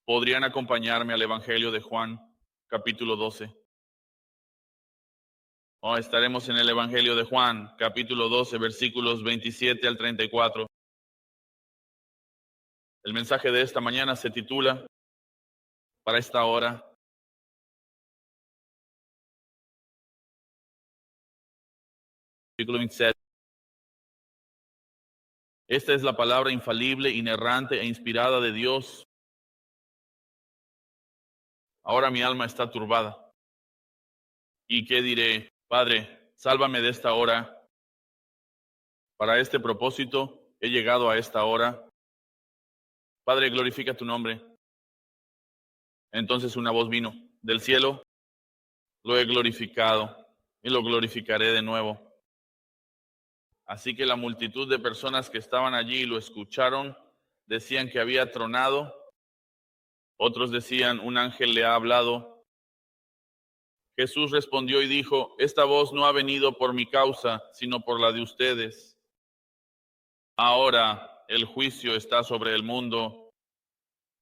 ¿Podrían acompañarme al Evangelio de Juan, capítulo 12? Estaremos en el Evangelio de Juan, capítulo 12, versículos 27 al 34. El mensaje de esta mañana se titula, para esta hora, versículo 27. Esta es la palabra infalible, inerrante e inspirada de Dios. Ahora mi alma está turbada. ¿Y qué diré? Padre, sálvame de esta hora. Para este propósito he llegado a esta hora. Padre, glorifica tu nombre. Entonces una voz vino del cielo. Lo he glorificado y lo glorificaré de nuevo. Así que la multitud de personas que estaban allí y lo escucharon decían que había tronado. Otros decían, un ángel le ha hablado. Jesús respondió y dijo, esta voz no ha venido por mi causa, sino por la de ustedes. Ahora el juicio está sobre el mundo.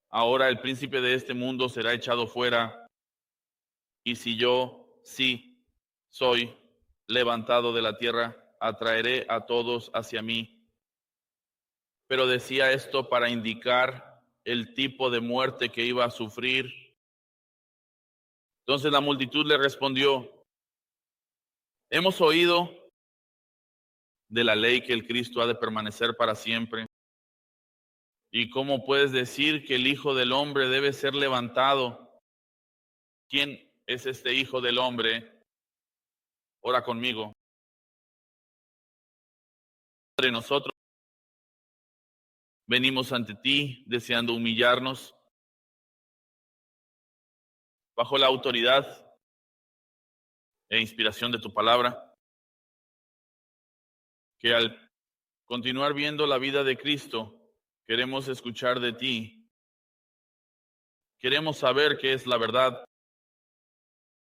Ahora el príncipe de este mundo será echado fuera. Y si yo, sí, soy levantado de la tierra, atraeré a todos hacia mí. Pero decía esto para indicar el tipo de muerte que iba a sufrir. Entonces la multitud le respondió, hemos oído de la ley que el Cristo ha de permanecer para siempre. ¿Y cómo puedes decir que el Hijo del Hombre debe ser levantado? ¿Quién es este Hijo del Hombre? Ora conmigo. Padre, nosotros venimos ante ti deseando humillarnos bajo la autoridad e inspiración de tu palabra, que al continuar viendo la vida de Cristo, queremos escuchar de ti, queremos saber qué es la verdad.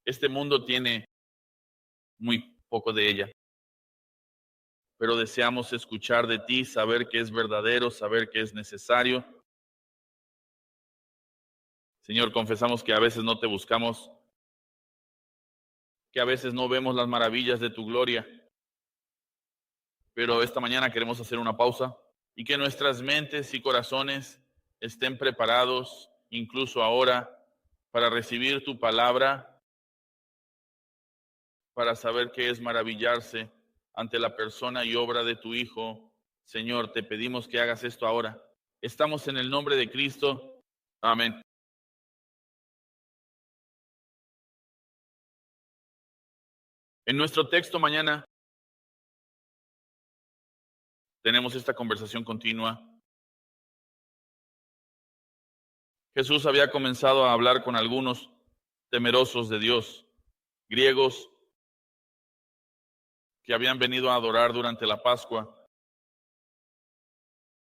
Este mundo tiene muy poco de ella, pero deseamos escuchar de ti, saber qué es verdadero, saber qué es necesario. Señor, confesamos que a veces no te buscamos, que a veces no vemos las maravillas de tu gloria, pero esta mañana queremos hacer una pausa y que nuestras mentes y corazones estén preparados, incluso ahora, para recibir tu palabra, para saber qué es maravillarse ante la persona y obra de tu Hijo. Señor, te pedimos que hagas esto ahora. Estamos en el nombre de Cristo. Amén. En nuestro texto mañana tenemos esta conversación continua. Jesús había comenzado a hablar con algunos temerosos de Dios, griegos que habían venido a adorar durante la Pascua.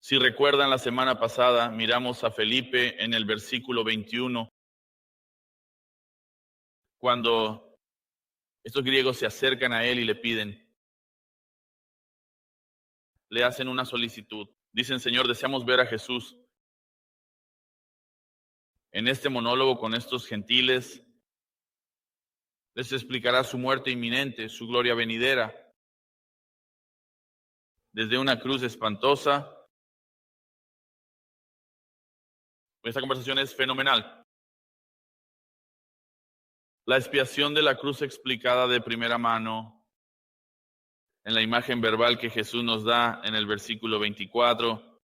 Si recuerdan, la semana pasada miramos a Felipe en el versículo 21, cuando estos griegos se acercan a él y le piden, le hacen una solicitud. Dicen, Señor, deseamos ver a Jesús. En este monólogo con estos gentiles, les explicará su muerte inminente, su gloria venidera. Desde una cruz espantosa. Esta conversación es fenomenal. La expiación de la cruz explicada de primera mano en la imagen verbal que Jesús nos da en el versículo 24.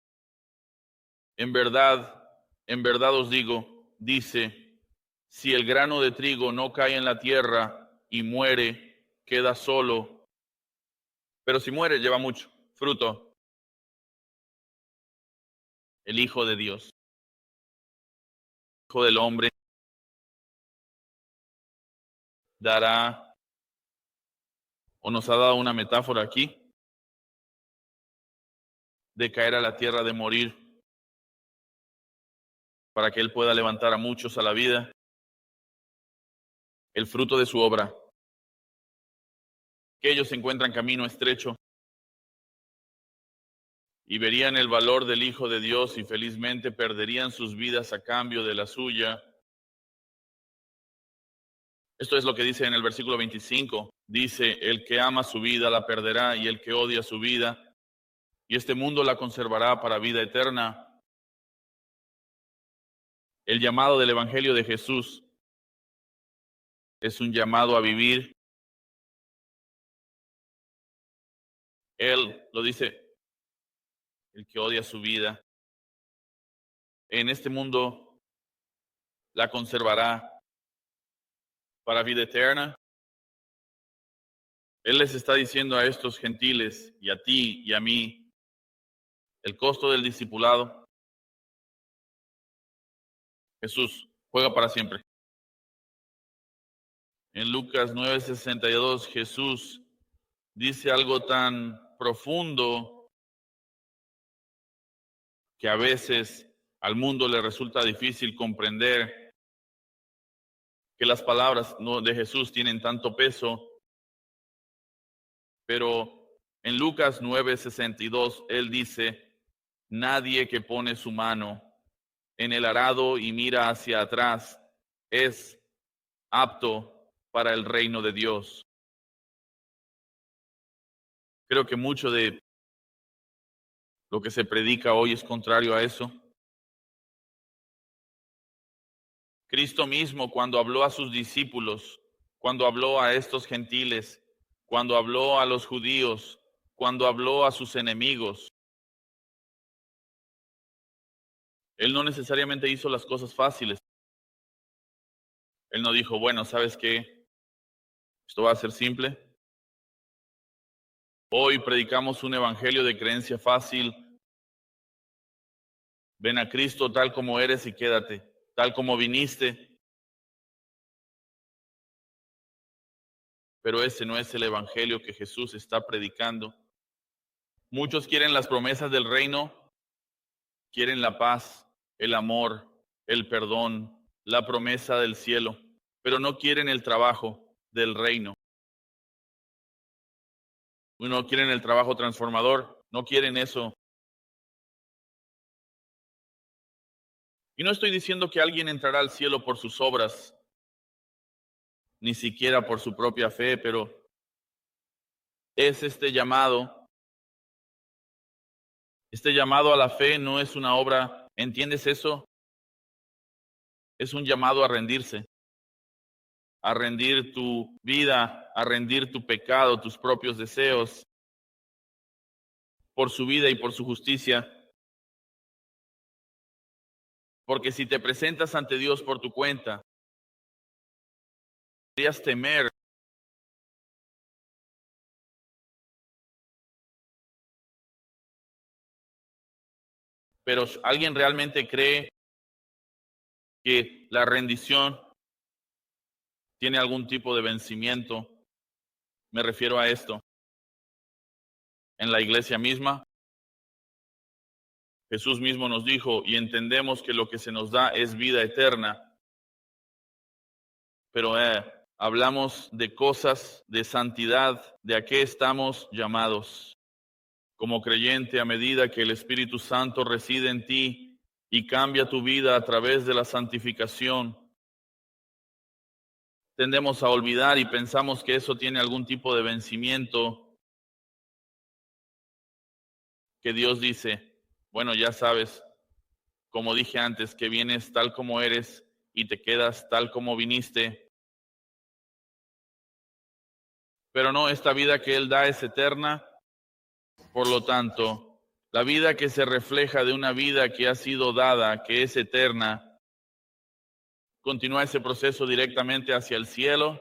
En verdad os digo, dice, si el grano de trigo no cae en la tierra y muere, queda solo. Pero si muere, lleva mucho fruto. El Hijo de Dios, Hijo del Hombre, dará, o nos ha dado una metáfora aquí, de caer a la tierra, de morir, para que Él pueda levantar a muchos a la vida, el fruto de su obra, que ellos encuentran camino estrecho y verían el valor del Hijo de Dios y felizmente perderían sus vidas a cambio de la suya. Esto es lo que dice en el versículo 25. Dice, el que ama su vida la perderá y el que odia su vida y este mundo la conservará para vida eterna. El llamado del Evangelio de Jesús es un llamado a vivir. Él lo dice, el que odia su vida en este mundo la conservará para vida eterna. Él les está diciendo a estos gentiles y a ti y a mí el costo del discipulado. Jesús juega para siempre. En Lucas 9:62 Jesús dice algo tan profundo que a veces al mundo le resulta difícil comprender que las palabras de Jesús tienen tanto peso. Pero en Lucas 9:62 él dice, nadie que pone su mano en el arado y mira hacia atrás es apto para el reino de Dios. Creo que mucho de lo que se predica hoy es contrario a eso. Cristo mismo, cuando habló a sus discípulos, cuando habló a estos gentiles, cuando habló a los judíos, cuando habló a sus enemigos, Él no necesariamente hizo las cosas fáciles. Él no dijo, bueno, ¿sabes qué? Esto va a ser simple. Hoy predicamos un evangelio de creencia fácil. Ven a Cristo tal como eres y quédate, tal como viniste. Pero ese no es el evangelio que Jesús está predicando. Muchos quieren las promesas del reino, quieren la paz, el amor, el perdón, la promesa del cielo, pero no quieren el trabajo del reino. No quieren el trabajo transformador, no quieren eso. Y no estoy diciendo que alguien entrará al cielo por sus obras, ni siquiera por su propia fe, pero es este llamado a la fe no es una obra, ¿entiendes eso? Es un llamado a rendirse, a rendir tu vida, a rendir tu pecado, tus propios deseos, por su vida y por su justicia. Porque si te presentas ante Dios por tu cuenta, deberías temer. Pero ¿alguien realmente cree que la rendición tiene algún tipo de vencimiento? Me refiero a esto. En la iglesia misma, Jesús mismo nos dijo, y entendemos que lo que se nos da es vida eterna. Pero hablamos de cosas de santidad, de a qué estamos llamados. Como creyente, a medida que el Espíritu Santo reside en ti y cambia tu vida a través de la santificación, tendemos a olvidar y pensamos que eso tiene algún tipo de vencimiento, que Dios dice, bueno, ya sabes, como dije antes, que vienes tal como eres y te quedas tal como viniste. Pero no, esta vida que Él da es eterna. Por lo tanto, la vida que se refleja de una vida que ha sido dada, que es eterna, continúa ese proceso directamente hacia el cielo,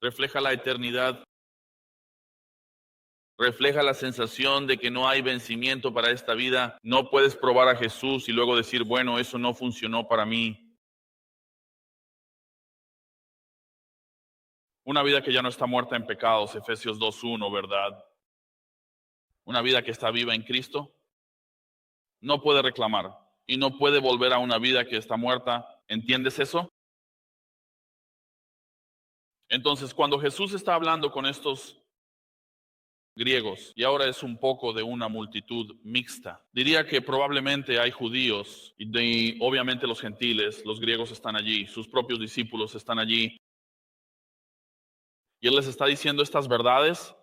refleja la eternidad, refleja la sensación de que no hay vencimiento para esta vida. No puedes probar a Jesús y luego decir, bueno, eso no funcionó para mí. Una vida que ya no está muerta en pecados, Efesios 2:1, ¿verdad? Una vida que está viva en Cristo, no puede reclamar y no puede volver a una vida que está muerta. ¿Entiendes eso? Entonces, cuando Jesús está hablando con estos griegos, y ahora es un poco de una multitud mixta. Diría que probablemente hay judíos y obviamente los gentiles, los griegos están allí, sus propios discípulos están allí, y él les está diciendo estas verdades,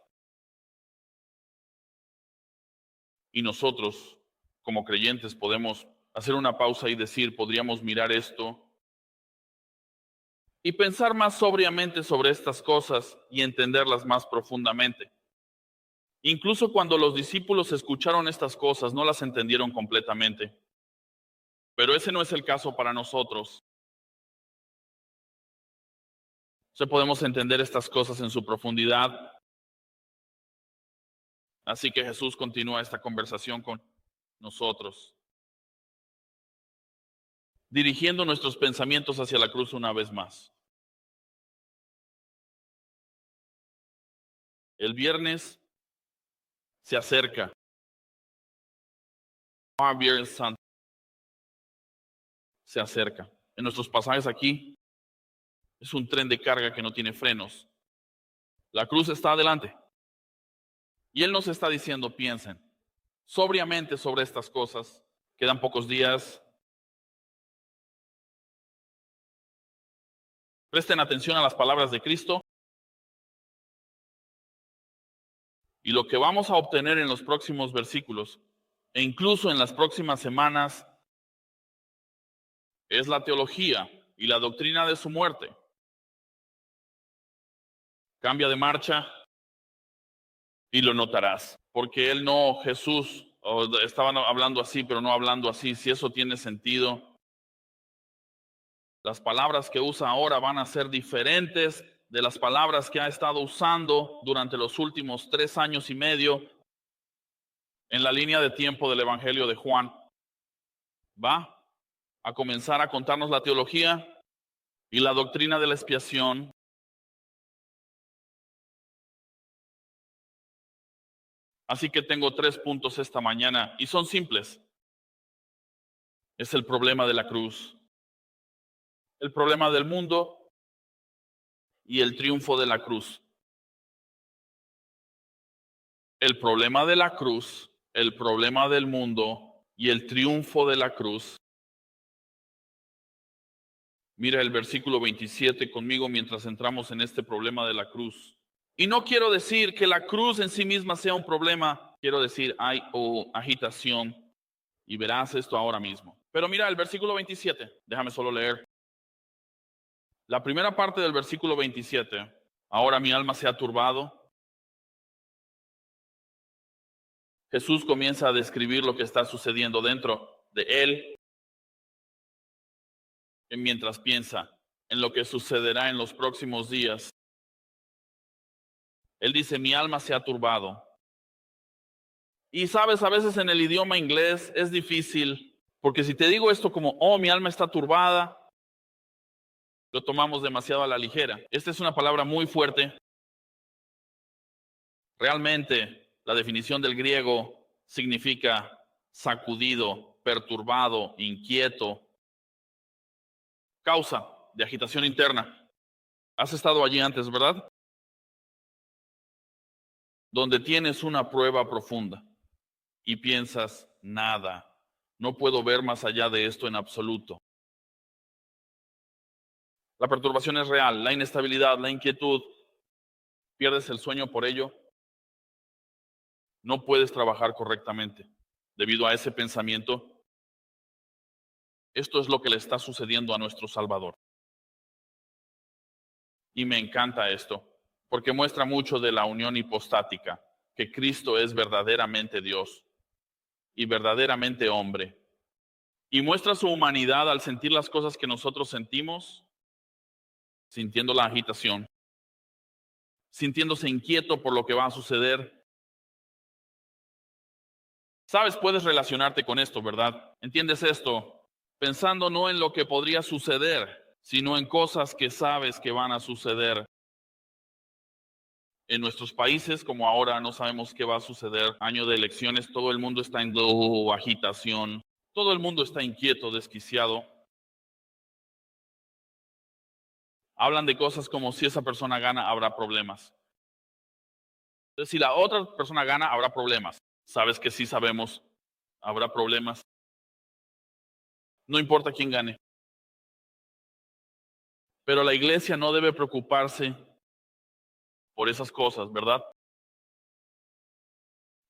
y nosotros como creyentes podemos hacer una pausa y decir, podríamos mirar esto y pensar más sobriamente sobre estas cosas y entenderlas más profundamente. Incluso cuando los discípulos escucharon estas cosas, no las entendieron completamente. Pero ese no es el caso para nosotros. Podemos entender estas cosas en su profundidad. Así que Jesús continúa esta conversación con nosotros, dirigiendo nuestros pensamientos hacia la cruz una vez más. El viernes se acerca. Viernes Santo se acerca. En nuestros pasajes aquí es un tren de carga que no tiene frenos. La cruz está adelante. Y Él nos está diciendo, piensen sobriamente sobre estas cosas. Quedan pocos días. Presten atención a las palabras de Cristo. Y lo que vamos a obtener en los próximos versículos, e incluso en las próximas semanas, es la teología y la doctrina de su muerte. Cambia de marcha y lo notarás. Porque Jesús, estaban hablando así, pero no hablando así. Si eso tiene sentido, las palabras que usa ahora van a ser diferentes de las palabras que ha estado usando durante los últimos 3 años y medio en la línea de tiempo del Evangelio de Juan. Va a comenzar a contarnos la teología y la doctrina de la expiación. Así que tengo 3 puntos esta mañana y son simples. Es el problema de la cruz, el problema del mundo y el triunfo de la cruz. El problema de la cruz, el problema del mundo y el triunfo de la cruz. Mira el versículo 27 conmigo mientras entramos en este problema de la cruz. Y no quiero decir que la cruz en sí misma sea un problema, quiero decir hay agitación, y verás esto ahora mismo. Pero mira el versículo 27, déjame solo leer. La primera parte del versículo 27, ahora mi alma se ha turbado. Jesús comienza a describir lo que está sucediendo dentro de él, mientras piensa en lo que sucederá en los próximos días. Él dice, mi alma se ha turbado. Y sabes, a veces en el idioma inglés es difícil, porque si te digo esto como, oh, mi alma está turbada, lo tomamos demasiado a la ligera. Esta es una palabra muy fuerte. Realmente, la definición del griego significa sacudido, perturbado, inquieto, causa de agitación interna. Has estado allí antes, ¿verdad? Donde tienes una prueba profunda y piensas, nada, no puedo ver más allá de esto en absoluto. La perturbación es real, la inestabilidad, la inquietud, pierdes el sueño por ello, no puedes trabajar correctamente debido a ese pensamiento. Esto es lo que le está sucediendo a nuestro Salvador. Y me encanta esto, porque muestra mucho de la unión hipostática, que Cristo es verdaderamente Dios y verdaderamente hombre. Y muestra su humanidad al sentir las cosas que nosotros sentimos, sintiendo la agitación, sintiéndose inquieto por lo que va a suceder. Sabes, puedes relacionarte con esto, ¿verdad? ¿Entiendes esto? Pensando no en lo que podría suceder, sino en cosas que sabes que van a suceder. En nuestros países, como ahora no sabemos qué va a suceder, año de elecciones, todo el mundo está en agitación, todo el mundo está inquieto, desquiciado. Hablan de cosas como si esa persona gana, habrá problemas. Entonces, si la otra persona gana, habrá problemas. Sabes que sí sabemos, habrá problemas. No importa quién gane. Pero la iglesia no debe preocuparse por esas cosas, ¿verdad?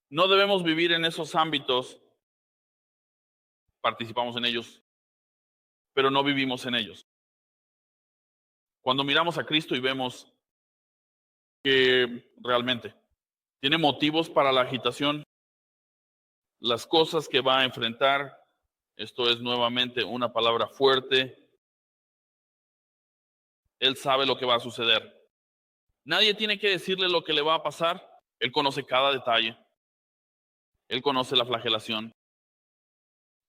No debemos vivir en esos ámbitos, participamos en ellos, pero no vivimos en ellos. Cuando miramos a Cristo y vemos que realmente tiene motivos para la agitación, las cosas que va a enfrentar, esto es nuevamente una palabra fuerte, Él sabe lo que va a suceder. Nadie tiene que decirle lo que le va a pasar, Él conoce cada detalle, Él conoce la flagelación,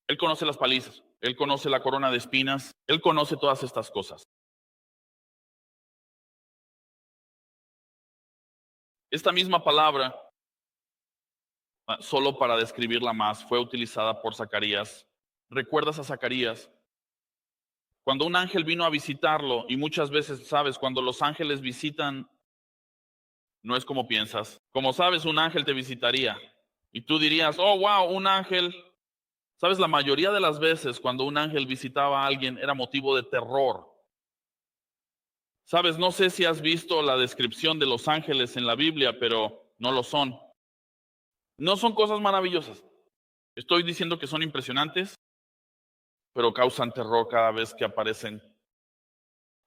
Él conoce las palizas, Él conoce la corona de espinas, Él conoce todas estas cosas. Esta misma palabra, solo para describirla más, fue utilizada por Zacarías. ¿Recuerdas a Zacarías? Cuando un ángel vino a visitarlo, y muchas veces, sabes, cuando los ángeles visitan, no es como piensas. Como sabes, un ángel te visitaría. Y tú dirías, oh, wow, un ángel. Sabes, la mayoría de las veces cuando un ángel visitaba a alguien era motivo de terror. Sabes, no sé si has visto la descripción de los ángeles en la Biblia, pero no lo son. No son cosas maravillosas. Estoy diciendo que son impresionantes, pero causan terror cada vez que aparecen.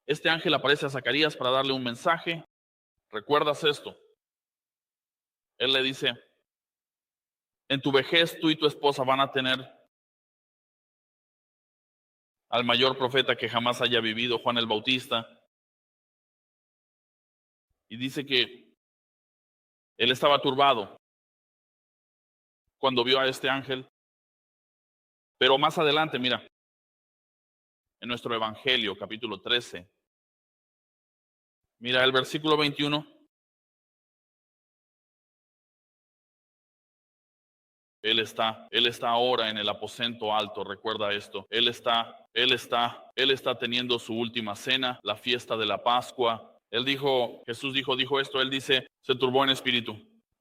Este ángel aparece a Zacarías para darle un mensaje. ¿Recuerdas esto? Él le dice, en tu vejez tú y tu esposa van a tener al mayor profeta que jamás haya vivido, Juan el Bautista. Y dice que él estaba turbado cuando vio a este ángel. Pero más adelante, mira, en nuestro Evangelio, capítulo 13, mira el versículo 21. Él está ahora en el aposento alto, recuerda esto. Él está teniendo su última cena, la fiesta de la Pascua. Jesús dijo esto, él dice, se turbó en espíritu.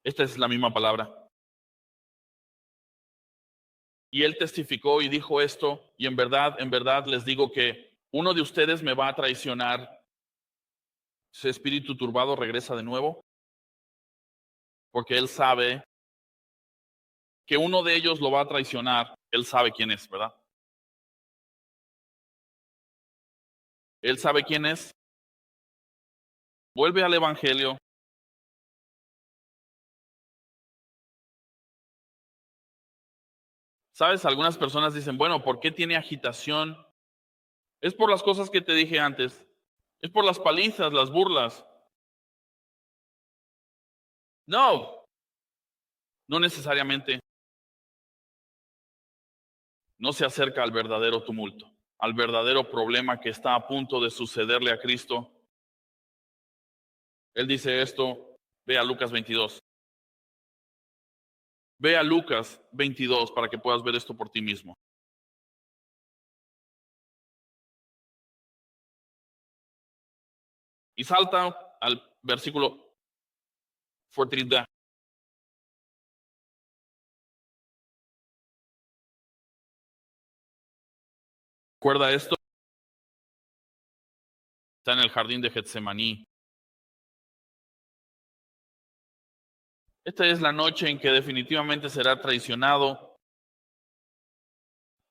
Esta es la misma palabra. Y él testificó y dijo esto, y en verdad les digo que uno de ustedes me va a traicionar. Ese espíritu turbado regresa de nuevo, porque él sabe que uno de ellos lo va a traicionar. Él sabe quién es, ¿verdad? Él sabe quién es. Vuelve al Evangelio. ¿Sabes? Algunas personas dicen, bueno, ¿por qué tiene agitación? Es por las cosas que te dije antes. Es por las palizas, las burlas. No, no necesariamente. No se acerca al verdadero tumulto, al verdadero problema que está a punto de sucederle a Cristo. Él dice esto, ve a Lucas 22. Ve a Lucas 22 para que puedas ver esto por ti mismo. Y salta al versículo 43. ¿Recuerda esto? Está en el jardín de Getsemaní. Esta es la noche en que definitivamente será traicionado.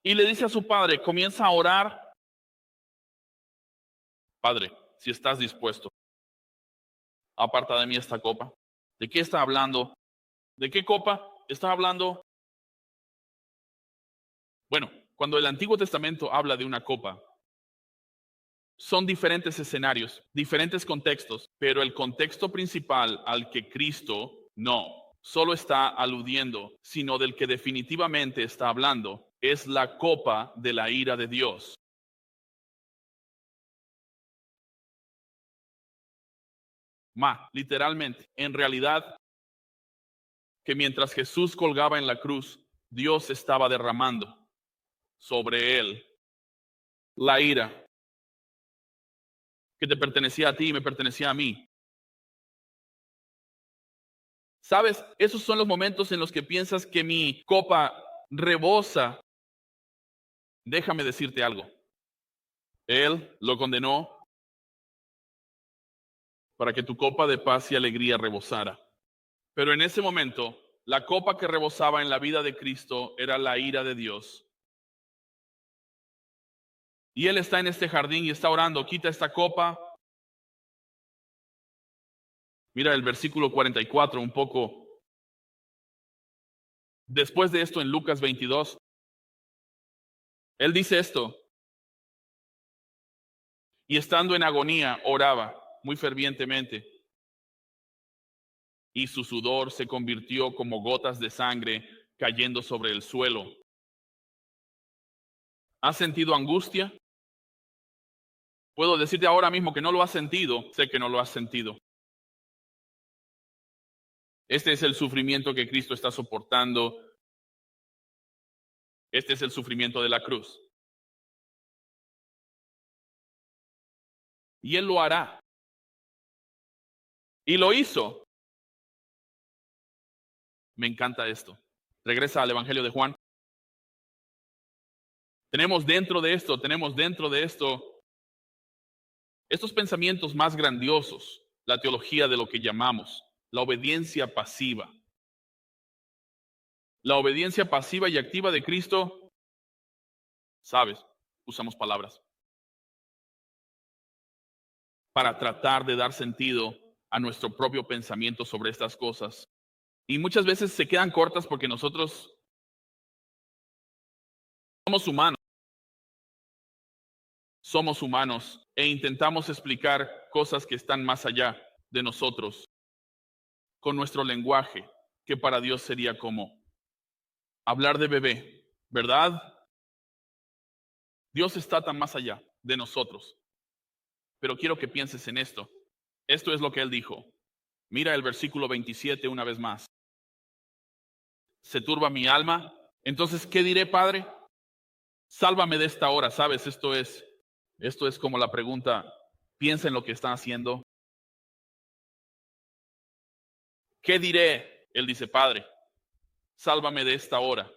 Y le dice a su padre, comienza a orar. Padre, si estás dispuesto, aparta de mí esta copa. ¿De qué está hablando? ¿De qué copa está hablando? Bueno, cuando el Antiguo Testamento habla de una copa, son diferentes escenarios, diferentes contextos, pero el contexto principal al que Cristo no solo está aludiendo, sino del que definitivamente está hablando, es la copa de la ira de Dios. Literalmente, en realidad, que mientras Jesús colgaba en la cruz, Dios estaba derramando sobre él la ira que te pertenecía a ti y me pertenecía a mí. ¿Sabes? Esos son los momentos en los que piensas que mi copa rebosa. Déjame decirte algo. Él lo condenó para que tu copa de paz y alegría rebosara. Pero en ese momento, la copa que rebosaba en la vida de Cristo era la ira de Dios. Y Él está en este jardín y está orando, quita esta copa. Mira el versículo 44 un poco. Después de esto en Lucas 22, Él dice esto. Y estando en agonía, oraba muy fervientemente. Y su sudor se convirtió como gotas de sangre cayendo sobre el suelo. ¿Has sentido angustia? Puedo decirte ahora mismo que no lo has sentido. Sé que no lo has sentido. Este es el sufrimiento que Cristo está soportando. Este es el sufrimiento de la cruz. Y Él lo hará. Y lo hizo. Me encanta esto. Regresa al Evangelio de Juan. Tenemos dentro de esto, estos pensamientos más grandiosos, la teología de lo que llamamos la obediencia pasiva. La obediencia pasiva y activa de Cristo, sabes, usamos palabras para tratar de dar sentido a nuestro propio pensamiento sobre estas cosas. Y muchas veces se quedan cortas porque nosotros somos humanos e intentamos explicar cosas que están más allá de nosotros con nuestro lenguaje, que para Dios sería como hablar de bebé, ¿verdad? Dios está tan más allá de nosotros. Pero quiero que pienses en esto. Esto es lo que Él dijo. Mira el versículo 27 una vez más. ¿Se turba mi alma? Entonces, ¿qué diré, Padre? Sálvame de esta hora, ¿sabes? Esto es como la pregunta, piensa en lo que están haciendo. ¿Qué diré? Él dice, Padre, sálvame de esta hora.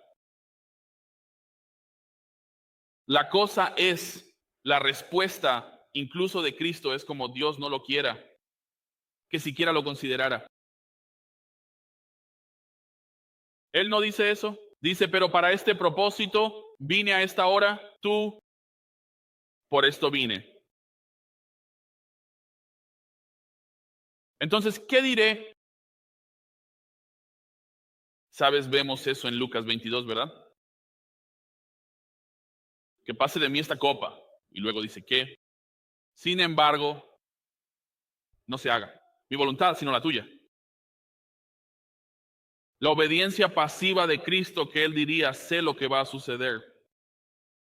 La cosa es, la respuesta incluso de Cristo es como Dios no lo quiera, que siquiera lo considerara. Él no dice eso. Dice, pero para este propósito vine a esta hora, tú, por esto vine. Entonces, ¿qué diré? Sabes, vemos eso en Lucas 22, ¿verdad? Que pase de mí esta copa. Y luego dice, ¿qué? Sin embargo, no se haga mi voluntad, sino la tuya. La obediencia pasiva de Cristo que Él diría, sé lo que va a suceder.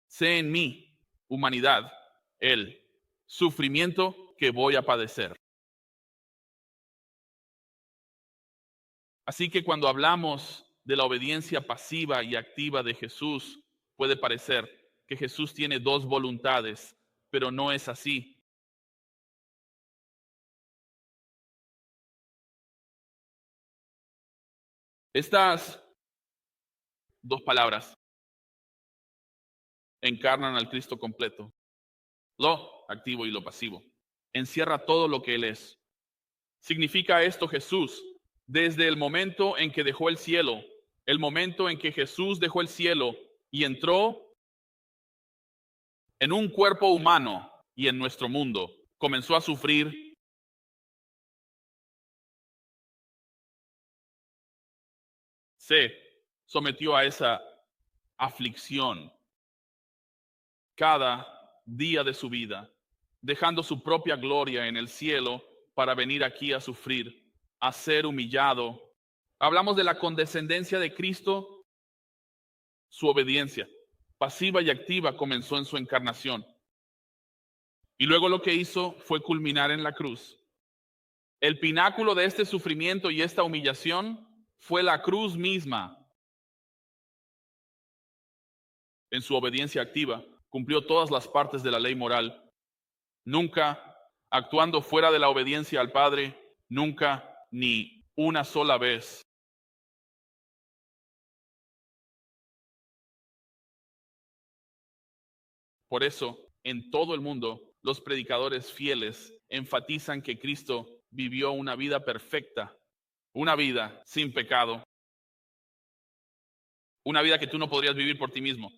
Sé en mí, humanidad, el sufrimiento que voy a padecer. Así que cuando hablamos de la obediencia pasiva y activa de Jesús, puede parecer que Jesús tiene dos voluntades, pero no es así. Estas dos palabras encarnan al Cristo completo, lo activo y lo pasivo. Encierra todo lo que Él es. Significa esto Jesús, desde el momento en que dejó el cielo, el momento en que Jesús dejó el cielo y entró en un cuerpo humano y en nuestro mundo, comenzó a sufrir, se sometió a esa aflicción cada día de su vida, dejando su propia gloria en el cielo para venir aquí a sufrir, a ser humillado. Hablamos de la condescendencia de Cristo, su obediencia pasiva y activa comenzó en su encarnación. Y luego lo que hizo fue culminar en la cruz. El pináculo de este sufrimiento y esta humillación fue la cruz misma. En su obediencia activa, cumplió todas las partes de la ley moral, nunca actuando fuera de la obediencia al Padre, nunca ni una sola vez. Por eso, en todo el mundo, los predicadores fieles enfatizan que Cristo vivió una vida perfecta, una vida sin pecado, una vida que tú no podrías vivir por ti mismo.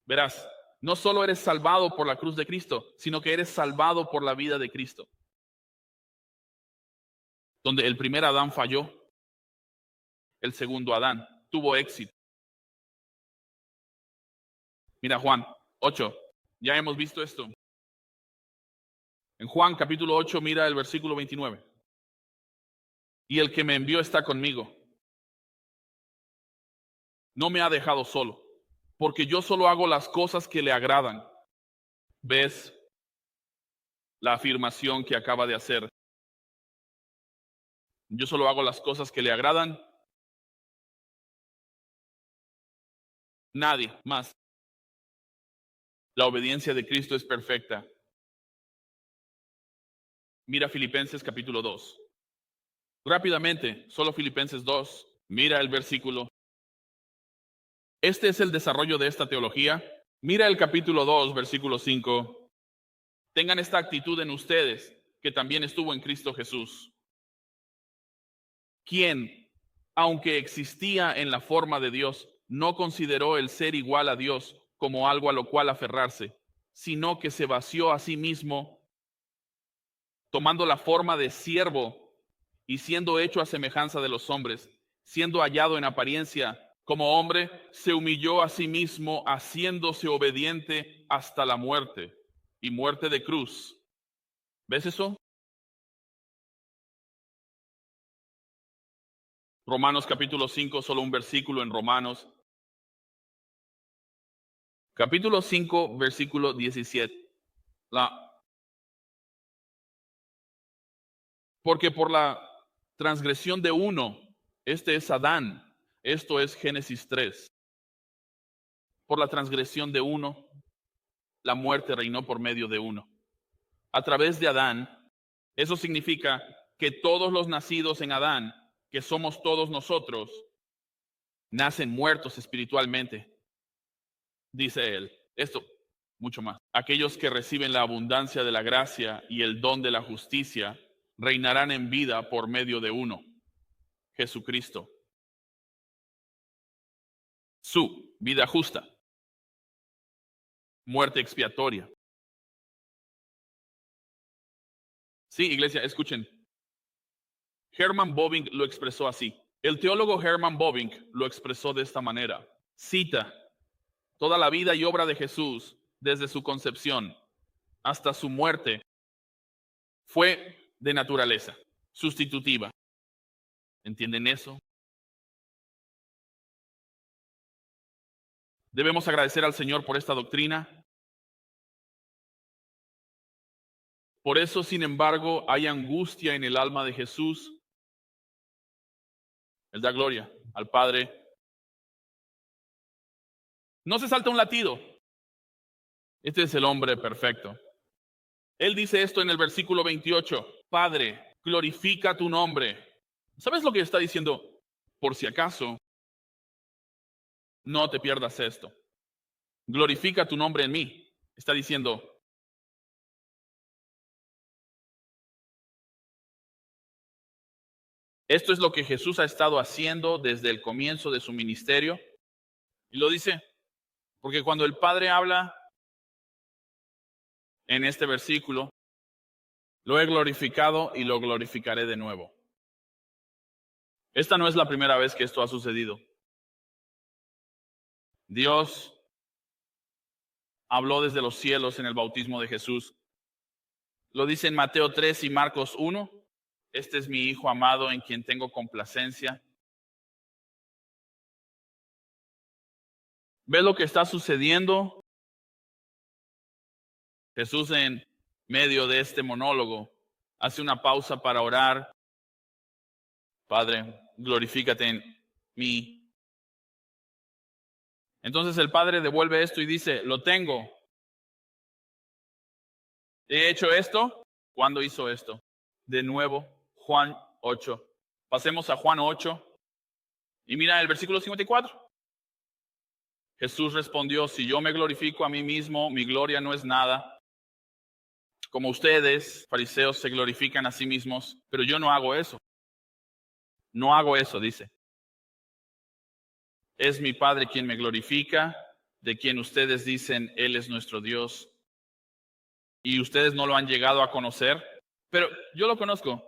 Verás, no solo eres salvado por la cruz de Cristo, sino que eres salvado por la vida de Cristo. Donde el primer Adán falló, el segundo Adán tuvo éxito. Mira Juan 8, ya hemos visto esto. En Juan capítulo 8, mira el versículo 29. Y el que me envió está conmigo. No me ha dejado solo, porque yo solo hago las cosas que le agradan. ¿Ves la afirmación que acaba de hacer? Yo solo hago las cosas que le agradan. Nadie más. La obediencia de Cristo es perfecta. Mira Filipenses capítulo 2. Rápidamente, solo Filipenses 2. Mira el versículo. Este es el desarrollo de esta teología. Mira el capítulo 2, versículo 5. Tengan esta actitud en ustedes, que también estuvo en Cristo Jesús, quien, aunque existía en la forma de Dios, no consideró el ser igual a Dios como algo a lo cual aferrarse, sino que se vació a sí mismo, tomando la forma de siervo y siendo hecho a semejanza de los hombres, siendo hallado en apariencia como hombre, se humilló a sí mismo, haciéndose obediente hasta la muerte y muerte de cruz. ¿Ves eso? Romanos capítulo 5, solo un versículo en Romanos. Capítulo 5, versículo 17. Porque por la transgresión de uno, este es Adán, esto es Génesis 3. Por la transgresión de uno, la muerte reinó por medio de uno. A través de Adán, eso significa que todos los nacidos en Adán, que somos todos nosotros, nacen muertos espiritualmente, dice él. Esto, mucho más. Aquellos que reciben la abundancia de la gracia y el don de la justicia, reinarán en vida por medio de uno, Jesucristo. Su vida justa, muerte expiatoria. Sí, iglesia, escuchen. Herman Bobbing lo expresó así. El teólogo Herman Bobbing lo expresó de esta manera. Cita: toda la vida y obra de Jesús, desde su concepción hasta su muerte, fue de naturaleza sustitutiva. ¿Entienden eso? Debemos agradecer al Señor por esta doctrina. Por eso, sin embargo, hay angustia en el alma de Jesús. Él da gloria al Padre. No se salta un latido. Este es el hombre perfecto. Él dice esto en el versículo 28. Padre, glorifica tu nombre. ¿Sabes lo que está diciendo? Por si acaso, no te pierdas esto. Glorifica tu nombre en mí. Está diciendo, esto es lo que Jesús ha estado haciendo desde el comienzo de su ministerio. Y lo dice porque cuando el Padre habla en este versículo, lo he glorificado y lo glorificaré de nuevo. Esta no es la primera vez que esto ha sucedido. Dios habló desde los cielos en el bautismo de Jesús. Lo dice en Mateo 3 y Marcos 1. Este es mi Hijo amado en quien tengo complacencia. ¿Ves lo que está sucediendo? Jesús, en medio de este monólogo, hace una pausa para orar. Padre, glorifícate en mí. Entonces el Padre devuelve esto y dice, lo tengo. ¿He hecho esto? ¿Cuándo hizo esto? De nuevo, Juan 8, Pasemos a Juan 8 y mira el versículo 54. Jesús respondió, si yo me glorifico a mí mismo, mi gloria no es nada. Como ustedes, fariseos, se glorifican a sí mismos, pero yo no hago eso. No hago eso, dice. Es mi Padre quien me glorifica, de quien ustedes dicen, Él es nuestro Dios. Y ustedes no lo han llegado a conocer, pero yo lo conozco.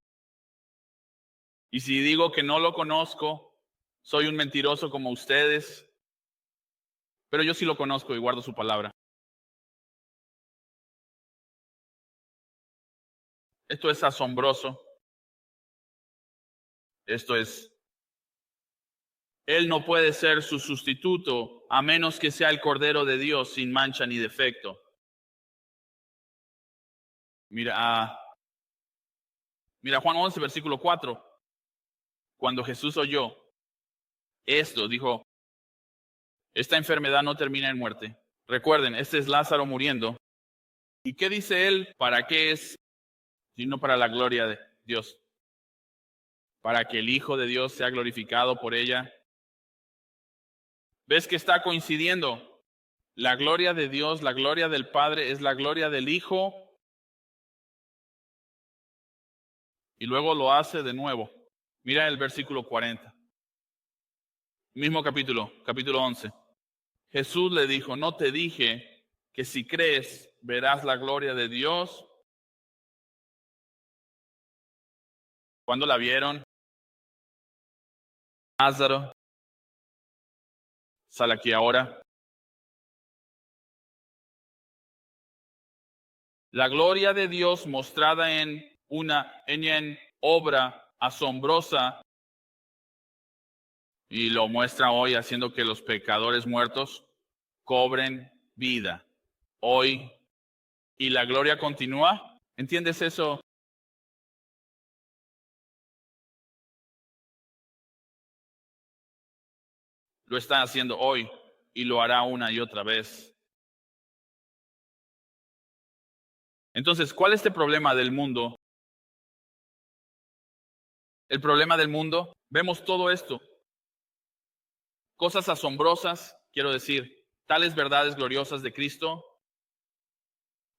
Y si digo que no lo conozco, soy un mentiroso como ustedes, pero yo sí lo conozco y guardo su palabra. Esto es asombroso. Esto es, Él no puede ser su sustituto a menos que sea el Cordero de Dios sin mancha ni defecto. Mira Juan 11, versículo 4. Cuando Jesús oyó esto, dijo, esta enfermedad no termina en muerte. Recuerden, este es Lázaro muriendo. ¿Y qué dice él? ¿Para qué es? Sino para la gloria de Dios. Para que el Hijo de Dios sea glorificado por ella. ¿Ves que está coincidiendo? La gloria de Dios, la gloria del Padre es la gloria del Hijo. Y luego lo hace de nuevo. Mira el versículo 40. Mismo capítulo 11. Jesús le dijo, ¿no te dije que si crees verás la gloria de Dios? ¿Cuándo la vieron? Lázaro sale aquí ahora. La gloria de Dios mostrada en obra asombrosa y lo muestra hoy haciendo que los pecadores muertos cobren vida. Hoy, y la gloria continúa. ¿Entiendes eso? Lo está haciendo hoy y lo hará una y otra vez. Entonces, ¿cuál es el problema del mundo? El problema del mundo, vemos todo esto. Cosas asombrosas, quiero decir, tales verdades gloriosas de Cristo.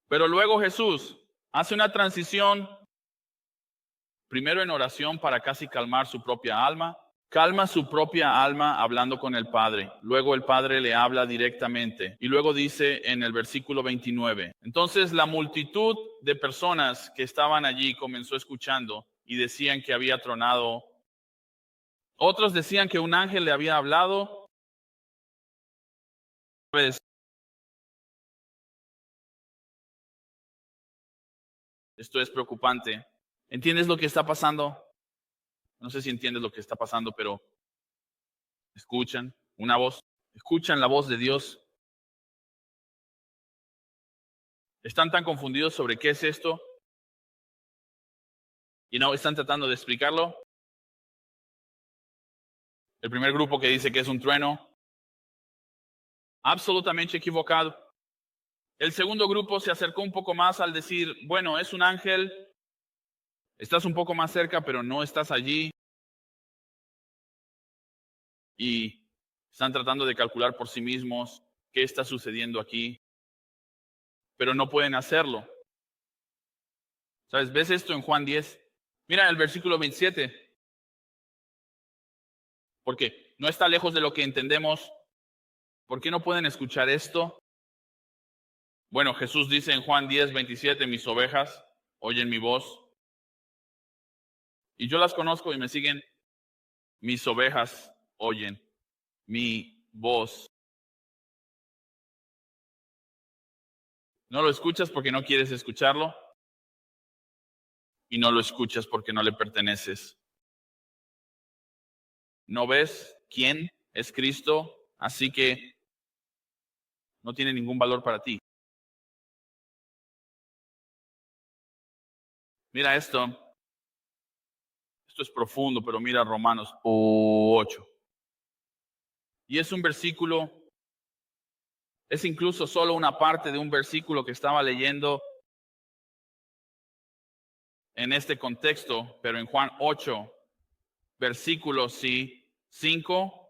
Pero luego Jesús hace una transición, primero en oración para casi calmar su propia alma. Calma su propia alma hablando con el Padre. Luego el Padre le habla directamente. Y luego dice en el versículo 29. Entonces la multitud de personas que estaban allí comenzó escuchando y decían que había tronado. Otros decían que un ángel le había hablado. Esto es preocupante. ¿Entiendes lo que está pasando? No sé si entiendes lo que está pasando, pero escuchan una voz. Escuchan la voz de Dios. Están tan confundidos sobre qué es esto y no están tratando de explicarlo. El primer grupo que dice que es un trueno, absolutamente equivocado. El segundo grupo se acercó un poco más al decir, bueno, es un ángel, estás un poco más cerca, pero no estás allí. Y están tratando de calcular por sí mismos qué está sucediendo aquí, pero no pueden hacerlo. ¿Sabes? ¿Ves esto en Juan 10? Mira el versículo 27. Porque no está lejos de lo que entendemos. ¿Por qué no pueden escuchar esto? Bueno, Jesús dice en Juan 10, 27, mis ovejas oyen mi voz. Y yo las conozco y me siguen. Mis ovejas oyen mi voz. No lo escuchas porque no quieres escucharlo. Y no lo escuchas porque no le perteneces. ¿No ves quién es Cristo? Así que no tiene ningún valor para ti. Mira esto. Esto es profundo, pero mira Romanos 8. Y es un versículo, es incluso solo una parte de un versículo que estaba leyendo en este contexto, pero en Juan 8, versículo 5,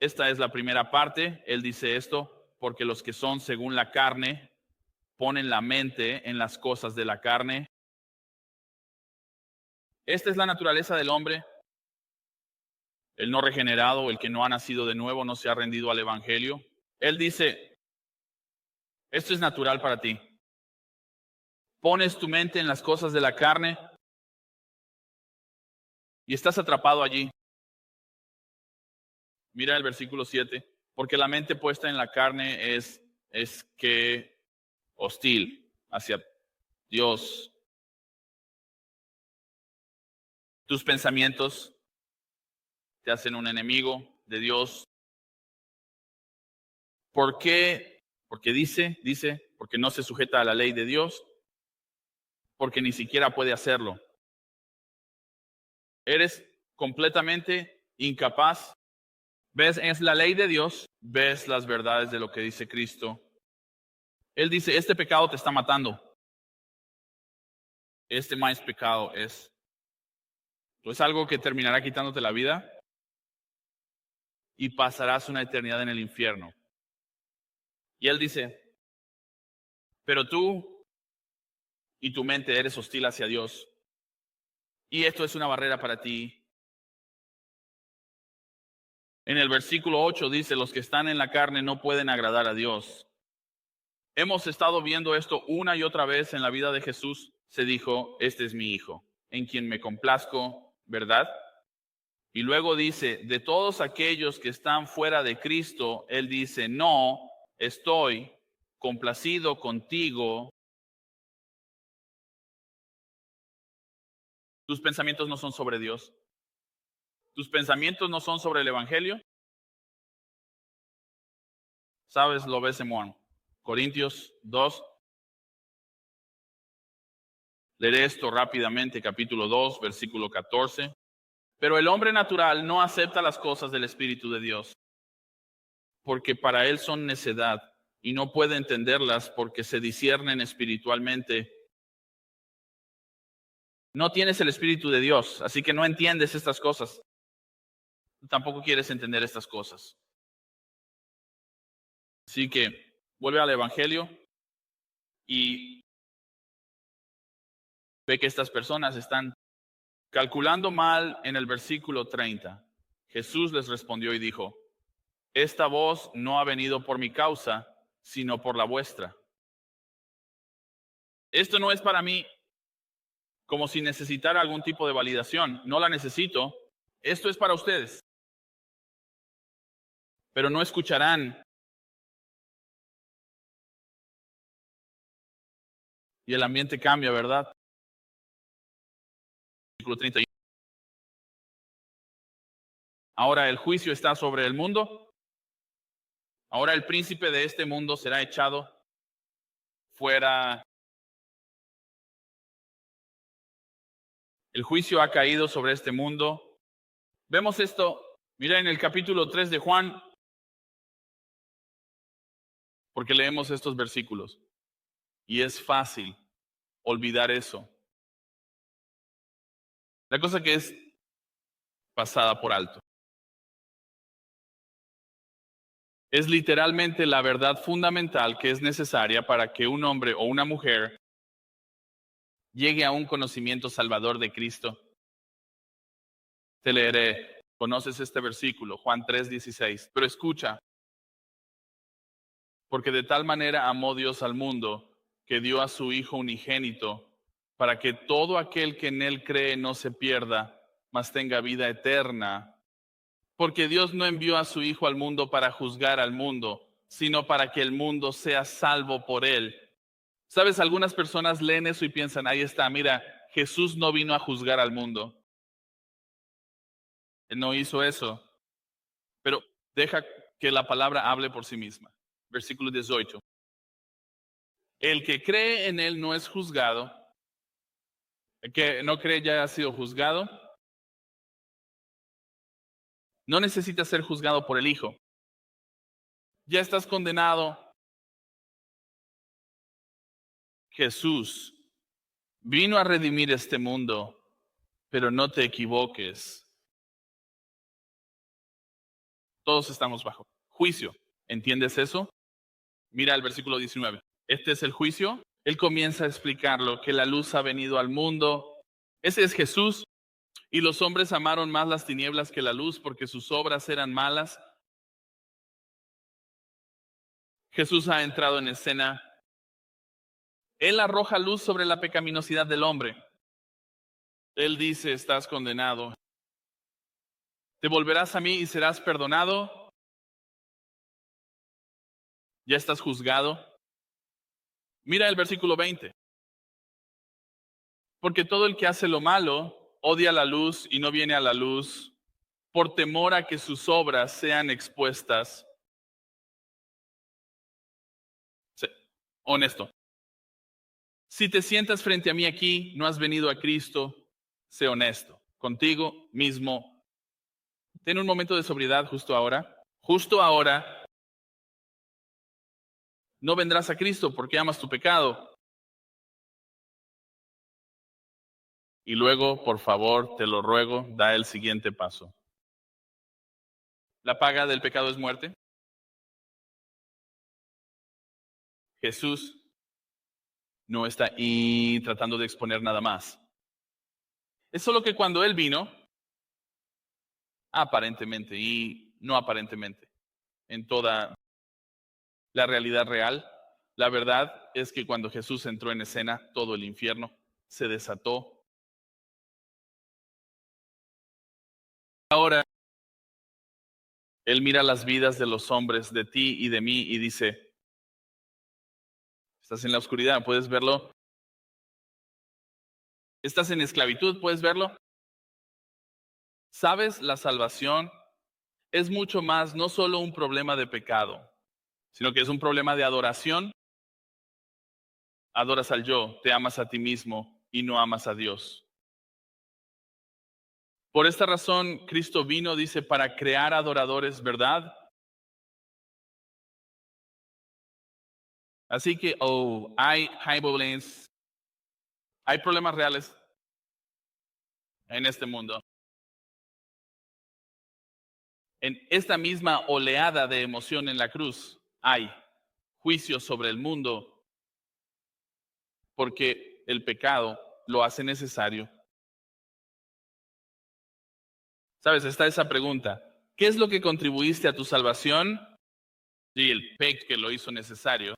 esta es la primera parte, él dice esto, porque los que son según la carne ponen la mente en las cosas de la carne. Esta es la naturaleza del hombre, el no regenerado, el que no ha nacido de nuevo, no se ha rendido al evangelio. Él dice, esto es natural para ti. Pones tu mente en las cosas de la carne y estás atrapado allí. Mira el versículo 7, porque la mente puesta en la carne es que hostil hacia Dios. Tus pensamientos te hacen un enemigo de Dios. ¿Por qué? Porque dice, porque no se sujeta a la ley de Dios, porque ni siquiera puede hacerlo. Eres completamente incapaz. Ves, es la ley de Dios, ves las verdades de lo que dice Cristo. Él dice, este pecado te está matando. Este más pecado es algo que terminará quitándote la vida y pasarás una eternidad en el infierno. Y él dice, pero tú y tu mente eres hostil hacia Dios. Y esto es una barrera para ti. En el versículo 8 dice, los que están en la carne no pueden agradar a Dios. Hemos estado viendo esto una y otra vez en la vida de Jesús. Se dijo, este es mi hijo, en quien me complazco, ¿verdad? Y luego dice, de todos aquellos que están fuera de Cristo, él dice, no, estoy complacido contigo. Tus pensamientos no son sobre Dios. Tus pensamientos no son sobre el Evangelio. ¿Sabes? Lo ves en Corintios 2. Leeré esto rápidamente, capítulo 2, versículo 14. Pero el hombre natural no acepta las cosas del Espíritu de Dios, porque para él son necedad, y no puede entenderlas porque se disciernen espiritualmente. No tienes el Espíritu de Dios, así que no entiendes estas cosas. Tampoco quieres entender estas cosas. Así que vuelve al Evangelio y ve que estas personas están calculando mal en el versículo 30. Jesús les respondió y dijo, esta voz no ha venido por mi causa, sino por la vuestra. Esto no es para mí como si necesitara algún tipo de validación. No la necesito. Esto es para ustedes. Pero no escucharán. Y el ambiente cambia, ¿verdad? Versículo 31. Ahora el juicio está sobre el mundo. Ahora el príncipe de este mundo será echado fuera. El juicio ha caído sobre este mundo. Vemos esto, mira en el capítulo 3 de Juan, porque leemos estos versículos. Y es fácil olvidar eso. La cosa que es pasada por alto. Es literalmente la verdad fundamental que es necesaria para que un hombre o una mujer llegue a un conocimiento salvador de Cristo. Te leeré. ¿Conoces este versículo? Juan 3:16. Pero escucha. Porque de tal manera amó Dios al mundo, que dio a su Hijo unigénito, para que todo aquel que en él cree no se pierda, mas tenga vida eterna. Porque Dios no envió a su Hijo al mundo para juzgar al mundo, sino para que el mundo sea salvo por él. ¿Sabes? Algunas personas leen eso y piensan, ahí está, mira, Jesús no vino a juzgar al mundo. Él no hizo eso. Pero deja que la palabra hable por sí misma. Versículo 18. El que cree en él no es juzgado. El que no cree ya ha sido juzgado. No necesita ser juzgado por el Hijo. Ya estás condenado. Jesús vino a redimir este mundo, pero no te equivoques. Todos estamos bajo juicio. ¿Entiendes eso? Mira el versículo 19. Este es el juicio. Él comienza a explicarlo, que la luz ha venido al mundo. Ese es Jesús. Y los hombres amaron más las tinieblas que la luz porque sus obras eran malas. Jesús ha entrado en escena. Él arroja luz sobre la pecaminosidad del hombre. Él dice, estás condenado. Te volverás a mí y serás perdonado. Ya estás juzgado. Mira el versículo 20. Porque todo el que hace lo malo odia la luz y no viene a la luz por temor a que sus obras sean expuestas. Sí, honesto. Si te sientas frente a mí aquí, no has venido a Cristo, sé honesto contigo mismo. Ten un momento de sobriedad justo ahora. Justo ahora no vendrás a Cristo porque amas tu pecado. Y luego, por favor, te lo ruego, da el siguiente paso. ¿La paga del pecado es muerte? Jesús no está ahí tratando de exponer nada más. Es solo que cuando Él vino, aparentemente y no aparentemente, en toda la realidad real, la verdad es que cuando Jesús entró en escena, todo el infierno se desató. Ahora, Él mira las vidas de los hombres, de ti y de mí, y dice, estás en la oscuridad, ¿puedes verlo? Estás en esclavitud, ¿puedes verlo? ¿Sabes? La salvación es mucho más, no solo un problema de pecado, sino que es un problema de adoración. Adoras al yo, te amas a ti mismo y no amas a Dios. Por esta razón, Cristo vino, dice, para crear adoradores, ¿verdad? Así que, hay problemas reales en este mundo. En esta misma oleada de emoción en la cruz, hay juicio sobre el mundo porque el pecado lo hace necesario. ¿Sabes? Está esa pregunta. ¿Qué es lo que contribuiste a tu salvación? Y el pecado que lo hizo necesario.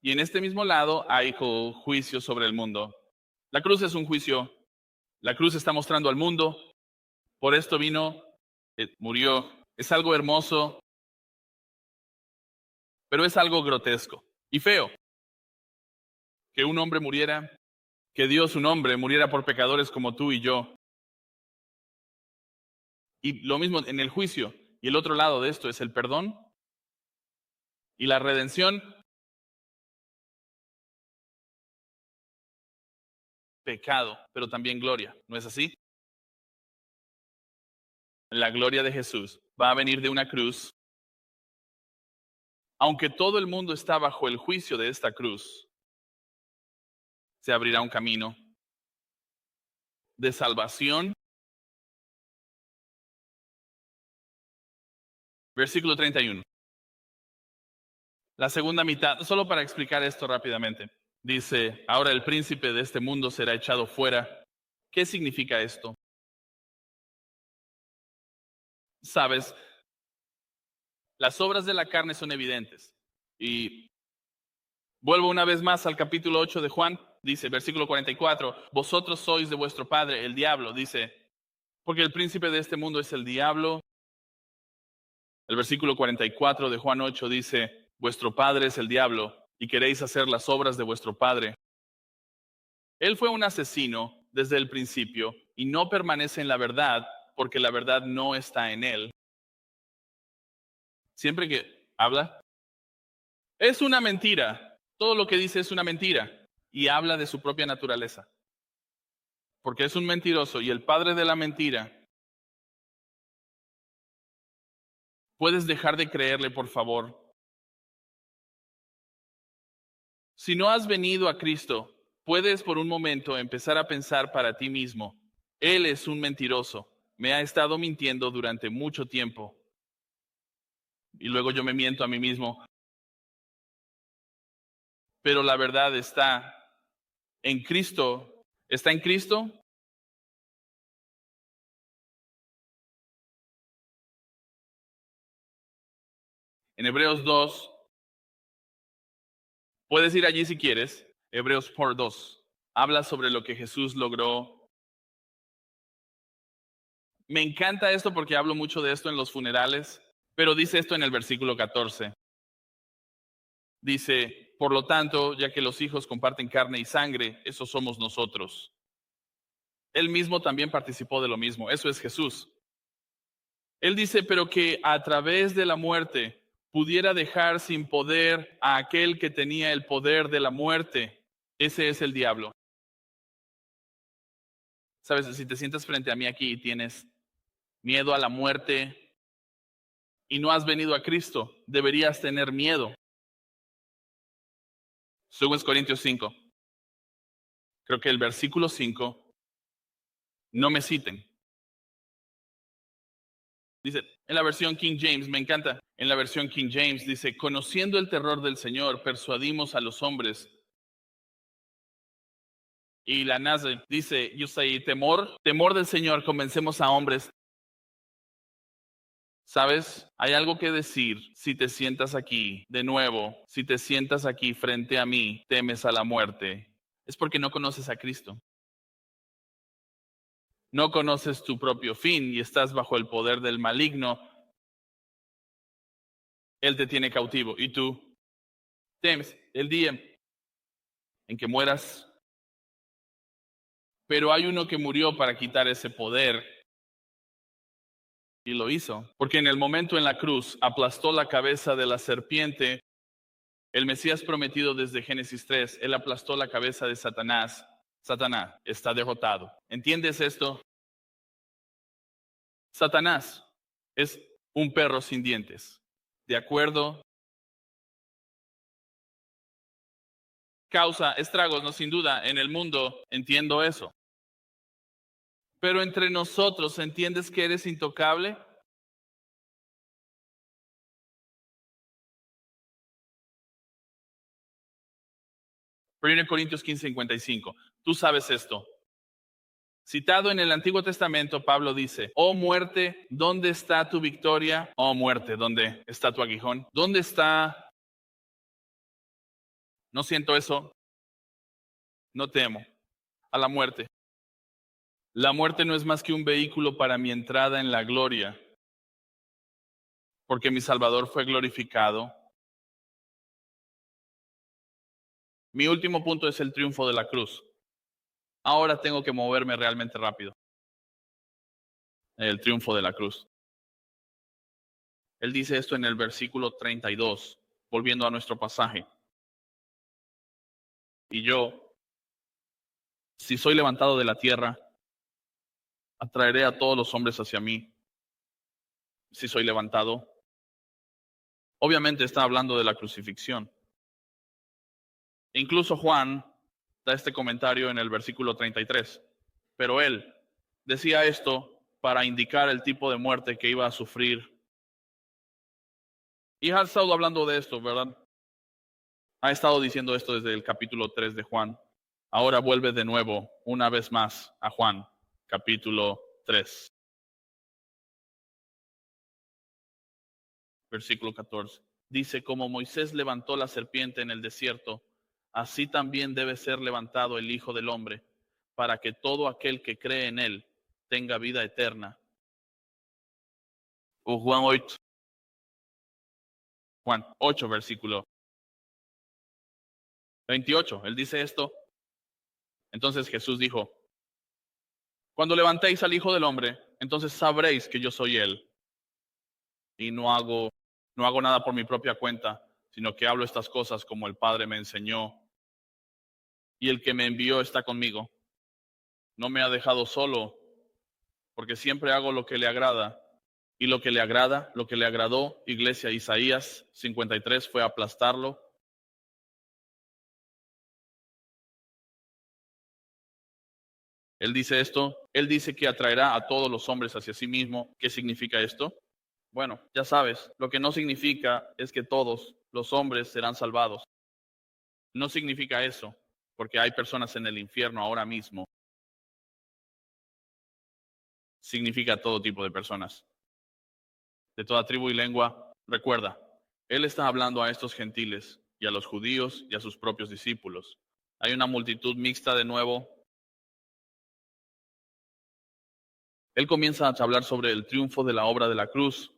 Y en este mismo lado hay juicio sobre el mundo. La cruz es un juicio. La cruz está mostrando al mundo. Por esto vino, murió. Es algo hermoso, pero es algo grotesco y feo. Que un hombre muriera, que Dios, un hombre, muriera por pecadores como tú y yo. Y lo mismo en el juicio. Y el otro lado de esto es el perdón y la redención. Pecado, pero también gloria. ¿No es así? La gloria de Jesús va a venir de una cruz. Aunque todo el mundo está bajo el juicio de esta cruz, se abrirá un camino de salvación. Versículo 31. La segunda mitad, solo para explicar esto rápidamente, dice, ahora el príncipe de este mundo será echado fuera. ¿Qué significa esto? Sabes, las obras de la carne son evidentes. Y vuelvo una vez más al capítulo 8 de Juan, dice, versículo 44, vosotros sois de vuestro padre, el diablo, dice, porque el príncipe de este mundo es el diablo. El versículo 44 de Juan 8 dice, vuestro padre es el diablo y queréis hacer las obras de vuestro padre. Él fue un asesino desde el principio y no permanece en la verdad porque la verdad no está en él. Siempre que habla, es una mentira. Todo lo que dice es una mentira y habla de su propia naturaleza. Porque es un mentiroso y el padre de la mentira. ¿Puedes dejar de creerle, por favor? Si no has venido a Cristo, puedes por un momento empezar a pensar para ti mismo, Él es un mentiroso, me ha estado mintiendo durante mucho tiempo. Y luego yo me miento a mí mismo. Pero la verdad está en Cristo. ¿Está en Cristo? En Hebreos 2, puedes ir allí si quieres. Hebreos por 2. Habla sobre lo que Jesús logró. Me encanta esto porque hablo mucho de esto en los funerales, pero dice esto en el versículo 14. Dice, por lo tanto, ya que los hijos comparten carne y sangre, eso somos nosotros. Él mismo también participó de lo mismo. Eso es Jesús. Él dice, pero que a través de la muerte pudiera dejar sin poder a aquel que tenía el poder de la muerte. Ese es el diablo. Sabes, si te sientas frente a mí aquí y tienes miedo a la muerte y no has venido a Cristo, deberías tener miedo. 2 Corintios 5. Creo que el versículo 5, no me citen. Dice, en la versión King James, me encanta. En la versión King James dice, conociendo el terror del Señor, persuadimos a los hombres. Y la NASE dice, yo sé, temor del Señor, convencemos a hombres. ¿Sabes? Hay algo que decir si te sientas aquí, de nuevo, si te sientas aquí frente a mí, temes a la muerte. Es porque no conoces a Cristo. No conoces tu propio fin y estás bajo el poder del maligno. Él te tiene cautivo y tú temes el día en que mueras. Pero hay uno que murió para quitar ese poder y lo hizo. Porque en el momento en la cruz aplastó la cabeza de la serpiente. El Mesías prometido desde Génesis 3, él aplastó la cabeza de Satanás. Satanás está derrotado. ¿Entiendes esto? Satanás es un perro sin dientes. ¿De acuerdo? Causa estragos, no sin duda, en el mundo. Entiendo eso. Pero entre nosotros, ¿entiendes que eres intocable? 1 Corintios 15:55. Tú sabes esto. Citado en el Antiguo Testamento, Pablo dice, oh muerte, ¿dónde está tu victoria? Oh muerte, ¿dónde está tu aguijón? ¿Dónde está? No siento eso, no temo a la muerte. La muerte no es más que un vehículo para mi entrada en la gloria, porque mi Salvador fue glorificado. Mi último punto es el triunfo de la cruz. Ahora tengo que moverme realmente rápido. El triunfo de la cruz. Él dice esto en el versículo 32, volviendo a nuestro pasaje. Y yo, si soy levantado de la tierra, atraeré a todos los hombres hacia mí. Si soy levantado. Obviamente está hablando de la crucifixión. Incluso Juan da este comentario en el versículo 33. Pero él decía esto para indicar el tipo de muerte que iba a sufrir. Y ha estado hablando de esto, ¿verdad? Ha estado diciendo esto desde el capítulo 3 de Juan. Ahora vuelve de nuevo, una vez más, a Juan, capítulo 3. Versículo 14. Dice, como Moisés levantó la serpiente en el desierto, así también debe ser levantado el Hijo del Hombre, para que todo aquel que cree en él tenga vida eterna. O Juan 8, Juan 8, versículo 28. Él dice esto. Entonces Jesús dijo, cuando levantéis al Hijo del Hombre, entonces sabréis que yo soy Él. Y no hago nada por mi propia cuenta, sino que hablo estas cosas como el Padre me enseñó. Y el que me envió está conmigo. No me ha dejado solo, porque siempre hago lo que le agrada. Y lo que le agrada, lo que le agradó, iglesia, Isaías 53, fue aplastarlo. Él dice esto, él dice que atraerá a todos los hombres hacia sí mismo. ¿Qué significa esto? Bueno, ya sabes, lo que no significa es que todos los hombres serán salvados. No significa eso, porque hay personas en el infierno ahora mismo. Significa todo tipo de personas, de toda tribu y lengua. Recuerda, él está hablando a estos gentiles y a los judíos y a sus propios discípulos. Hay una multitud mixta de nuevo. Él comienza a hablar sobre el triunfo de la obra de la cruz.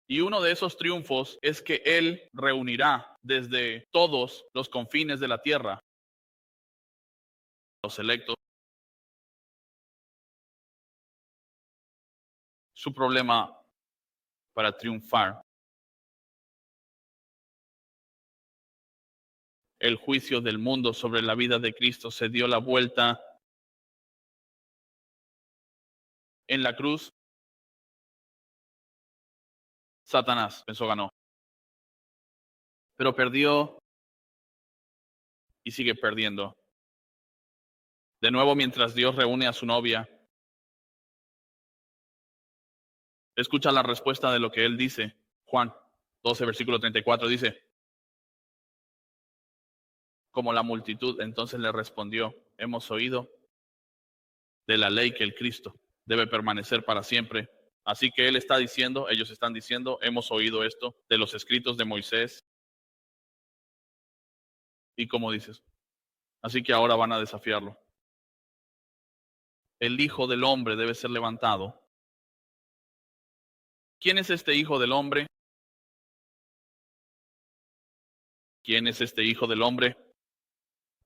Y uno de esos triunfos es que Él reunirá desde todos los confines de la tierra, los electos. Su problema para triunfar, el juicio del mundo sobre la vida de Cristo se dio la vuelta en la cruz. Satanás pensó ganó, pero perdió y sigue perdiendo. De nuevo, mientras Dios reúne a su novia, escucha la respuesta de lo que Él dice. Juan 12, versículo 34 dice, como la multitud entonces le respondió, hemos oído de la ley que el Cristo debe permanecer para siempre. Así que Él está diciendo, ellos están diciendo, hemos oído esto de los escritos de Moisés. ¿Y cómo dices? Así que ahora van a desafiarlo. El Hijo del Hombre debe ser levantado. ¿Quién es este Hijo del Hombre? ¿Quién es este Hijo del Hombre?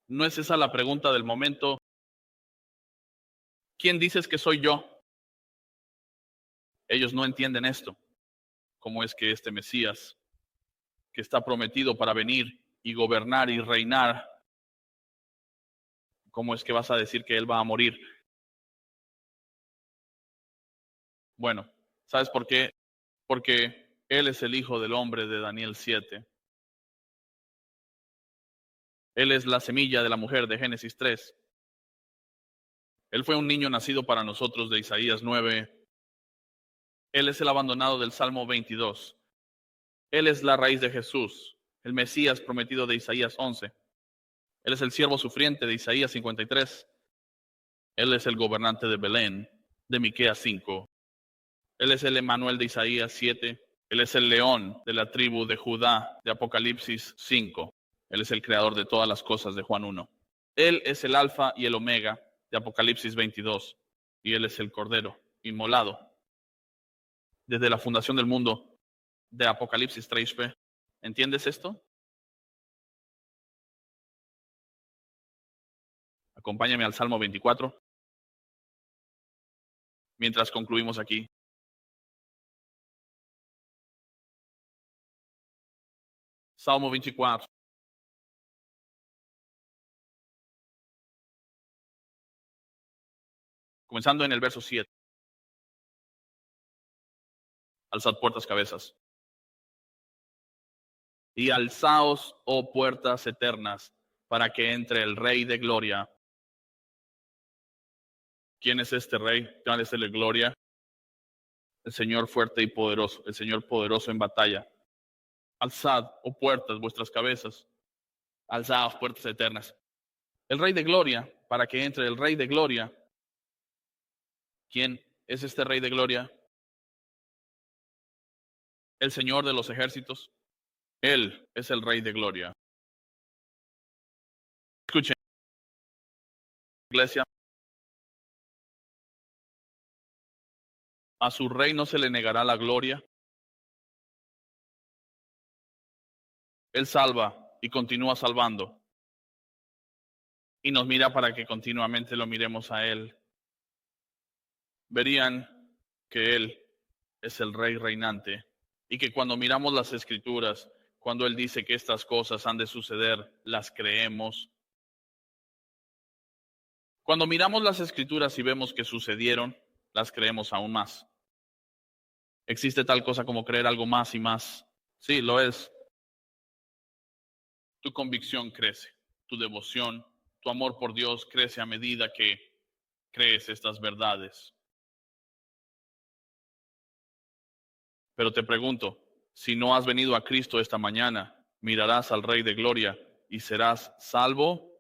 ¿No es esa la pregunta del momento? ¿Quién dices que soy yo? Ellos no entienden esto. ¿Cómo es que este Mesías, que está prometido para venir y gobernar y reinar, cómo es que vas a decir que Él va a morir? Bueno, ¿sabes por qué? Porque Él es el Hijo del Hombre de Daniel 7. Él es la semilla de la mujer de Génesis 3. Él fue un niño nacido para nosotros de Isaías 9. Él es el abandonado del Salmo 22. Él es la raíz de Jesús, el Mesías prometido de Isaías 11. Él es el siervo sufriente de Isaías 53. Él es el gobernante de Belén, de Miqueas 5. Él es el Emanuel de Isaías 7. Él es el león de la tribu de Judá, de Apocalipsis 5. Él es el creador de todas las cosas, de Juan 1. Él es el alfa y el omega, de Apocalipsis 22. Y Él es el cordero inmolado desde la fundación del mundo, de Apocalipsis 3b. ¿Entiendes esto? Acompáñame al Salmo 24. Mientras concluimos aquí. Salmo 24. Comenzando en el verso 7. Alzad puertas, cabezas. Y alzaos, oh puertas eternas, para que entre el Rey de Gloria. ¿Quién es este Rey? ¿Cuál es el de gloria? El Señor fuerte y poderoso, el Señor poderoso en batalla. Alzad, oh puertas, vuestras cabezas. Alzaos, puertas eternas. El Rey de Gloria, para que entre el Rey de Gloria. ¿Quién es este Rey de Gloria? El Señor de los ejércitos. Él es el Rey de Gloria. Escuchen, iglesia. A su Rey no se le negará la gloria. Él salva y continúa salvando. Y nos mira para que continuamente lo miremos a Él. Verían que Él es el Rey reinante y que cuando miramos las Escrituras, cuando Él dice que estas cosas han de suceder, las creemos. Cuando miramos las Escrituras y vemos que sucedieron, las creemos aún más. ¿Existe tal cosa como creer algo más y más? Sí, lo es. Tu convicción crece, tu devoción Tu amor por Dios crece a medida que crees estas verdades. Pero te pregunto, si no has venido a Cristo esta mañana, mirarás al Rey de Gloria y serás salvo.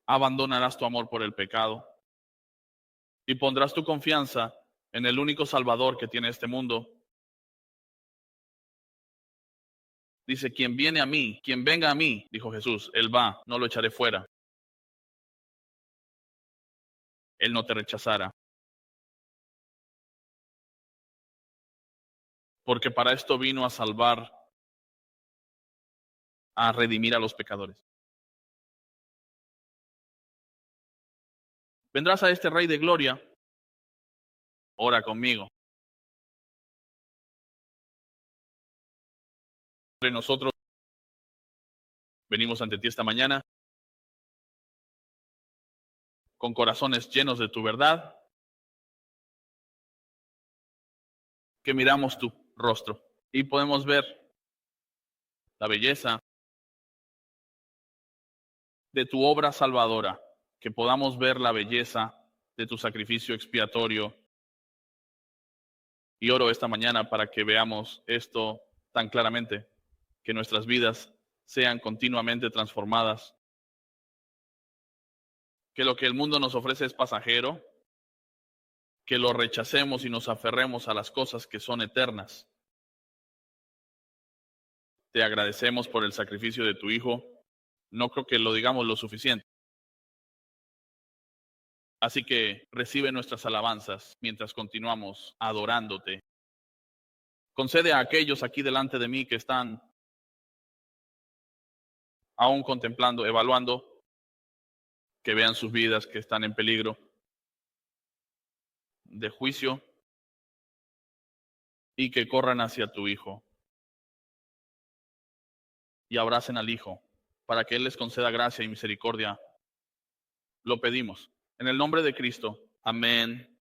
Abandonarás tu amor por el pecado y pondrás tu confianza en el único Salvador que tiene este mundo. Dice, quien viene a mí, quien venga a mí, dijo Jesús, Él va, no lo echaré fuera. Él no te rechazará. Porque para esto vino a salvar, a redimir a los pecadores. Vendrás a este Rey de Gloria, ora conmigo. Nosotros venimos ante ti esta mañana con corazones llenos de tu verdad, que miramos tu rostro y podemos ver la belleza de tu obra salvadora, que podamos ver la belleza de tu sacrificio expiatorio. Y oro esta mañana para que veamos esto tan claramente, que nuestras vidas sean continuamente transformadas, que lo que el mundo nos ofrece es pasajero, que lo rechacemos y nos aferremos a las cosas que son eternas. Te agradecemos por el sacrificio de tu Hijo. No creo que lo digamos lo suficiente. Así que recibe nuestras alabanzas mientras continuamos adorándote. Concede a aquellos aquí delante de mí que están aún contemplando, evaluando, que vean sus vidas que están en peligro de juicio y que corran hacia tu Hijo y abracen al Hijo para que Él les conceda gracia y misericordia. Lo pedimos. En el nombre de Cristo. Amén